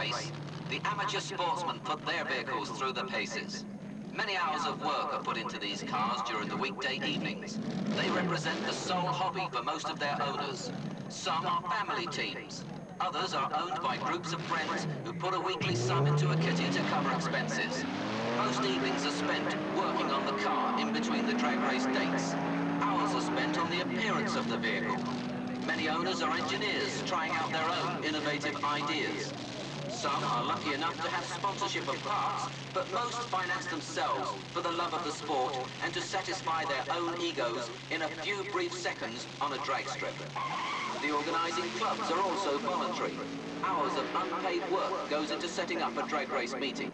race, the amateur sportsmen put their vehicles through the paces. Many hours of work are put into these cars during the weekday evenings. They represent the sole hobby for most of their owners. Some are family teams. Others are owned by groups of friends who put a weekly sum into a kitty to cover expenses. Most evenings are spent working on the car in between the drag race dates. Hours are spent on the appearance of the vehicle. Many owners are engineers trying out their own innovative ideas. Some are lucky enough to have sponsorship of parts, but most finance themselves for the love of the sport and to satisfy their own egos in a few brief seconds on a drag strip. The organising clubs are also voluntary. Hours of unpaid work goes into setting up a drag race meeting.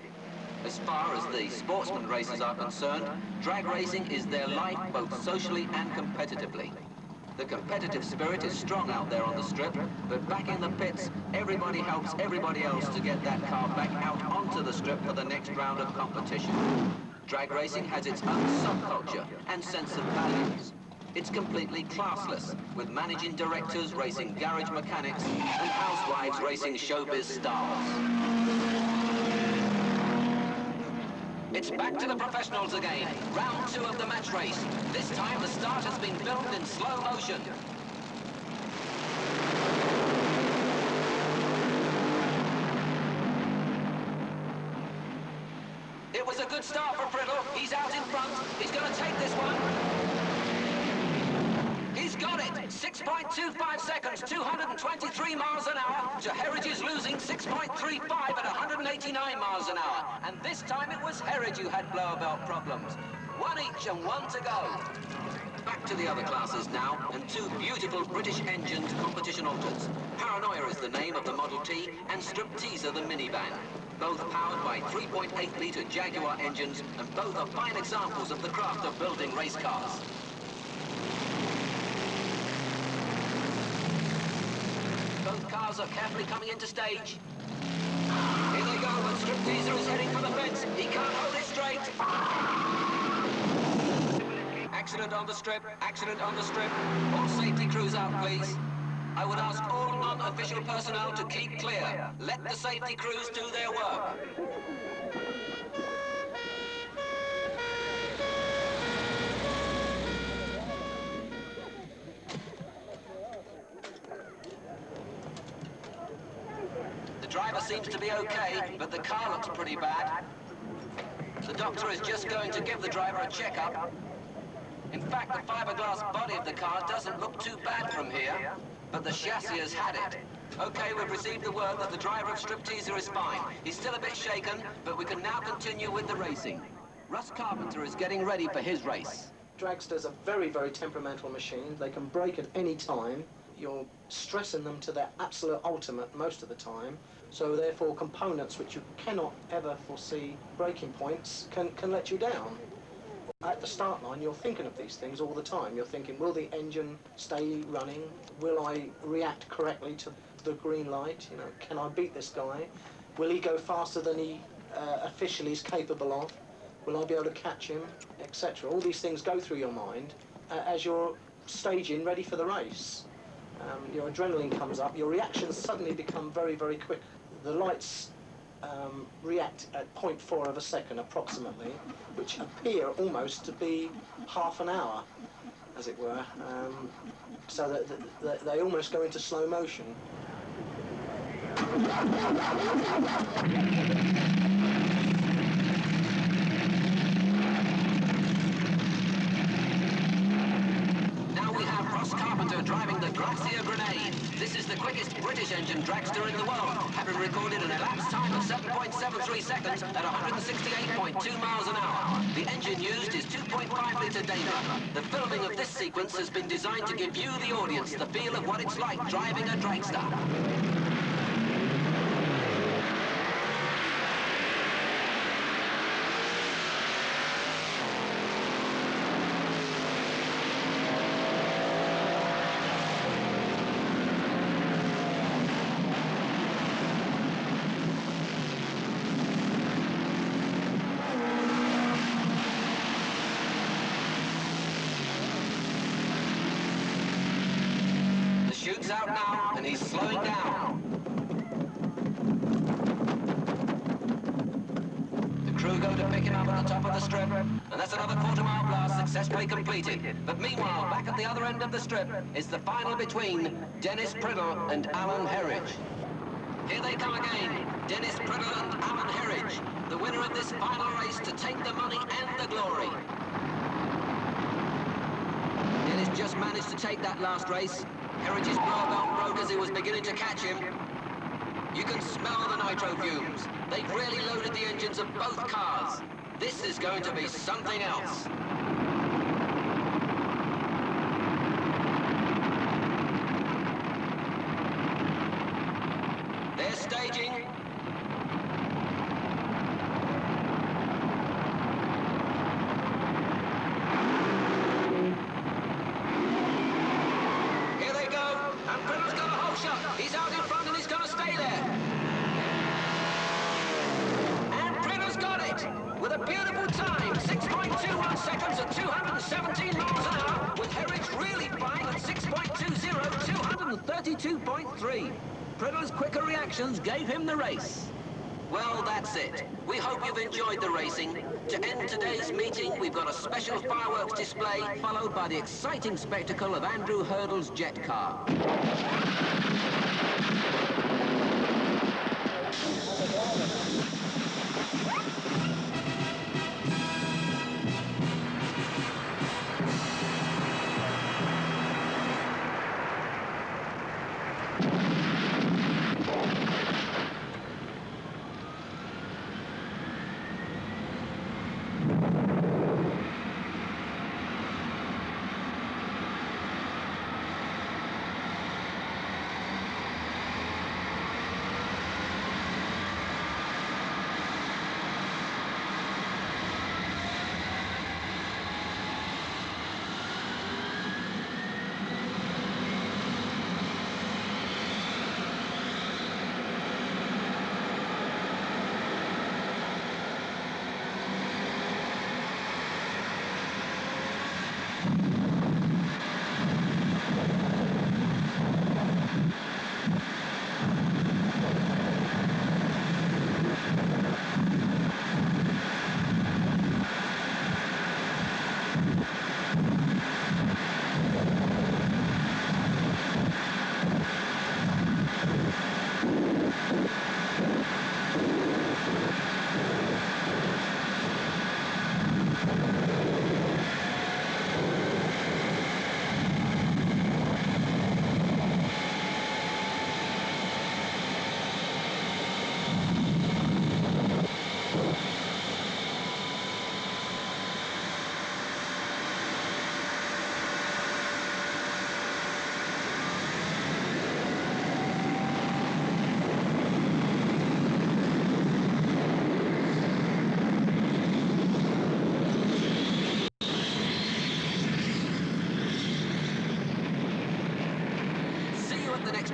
As far as the sportsman races are concerned, drag racing is their life both socially and competitively. The competitive spirit is strong out there on the strip, but back in the pits, everybody helps everybody else to get that car back out onto the strip for the next round of competition. Drag racing has its own subculture and sense of values. It's completely classless, with managing directors racing garage mechanics and housewives racing showbiz stars. It's back to the professionals again. Round 2 of the match race. This time the start has been filmed in slow motion. It was a good start for Priddle. He's out in front. He's going to take this one. He's got it! 6.25 seconds, 223 miles an hour, to Heritage losing 6.35 at 189 miles an hour. And this time it was Heritage who had blower belt problems. 1 each and 1 to go. Back to the other classes now, and 2 beautiful British-engined competition alters. Paranoia is the name of the Model T, and Stripteaser the minivan. Both powered by 3.8-litre Jaguar engines, and both are fine examples of the craft of building race cars. Both cars are carefully coming into stage. Here they go, but Stripteaser is heading for the fence. He can't hold it straight. Accident on the strip, accident on the strip. All safety crews out, please. I would ask all non-official personnel to keep clear. Let the safety crews do their work. The driver seems to be okay, but the car looks pretty bad. The doctor is just going to give the driver a checkup. In fact, the fiberglass body of the car doesn't look too bad from here, but the chassis has had it. Okay, we've received the word that the driver of Stripteaser is fine. He's still a bit shaken, but we can now continue with the racing. Russ Carpenter is getting ready for his race. Dragsters are very, very temperamental machines. They can break at any time. You're stressing them to their absolute ultimate most of the time. So therefore, components which you cannot ever foresee breaking points can let you down. At the start line, you're thinking of these things all the time. You're thinking, will the engine stay running? Will I react correctly to the green light? You know, can I beat this guy? Will he go faster than he officially is capable of? Will I be able to catch him, etc.? All these things go through your mind as you're staging ready for the race. Your adrenaline comes up, your reactions suddenly become very, very quick. The lights react at 0.4 of a second approximately, which appear almost to be half an hour, as it were, so that they almost go into slow motion. Driving the Glacier Grenade. This is the quickest British engine dragster in the world, having recorded an elapsed time of 7.73 seconds at 168.2 miles an hour. The engine used is 2.5-litre Dana. The filming of this sequence has been designed to give you, the audience, the feel of what it's like driving a dragster. Chute's out now, and he's slowing down. him up at the top of the strip. And that's another quarter-mile blast successfully completed. But meanwhile, back at the other end of the strip is the final between Dennis Priddle and Alan Herridge. Here they come again, Dennis Priddle and Alan Herridge, the winner of this final race to take the money and the glory. Dennis just managed to take that last race. Herridge's blower belt broke as he was beginning to catch him. You can smell the nitro fumes. They've really loaded the engines of both cars. This is going to be something else. They're staging. Here they go, and Priddle's got a whole shot. He's out in front and he's going to stay there. And Priddle's got it with a beautiful time, 6.21 seconds at 217 miles an hour, with Herridge really flying at 6.20, 232.3. Priddle's quicker reactions gave him the race. Well, that's it. We hope you've enjoyed the racing. To end today's meeting, we've got a special fireworks display, followed by the exciting spectacle of Andrew Hurdle's jet car.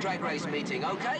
Drag race meeting, okay?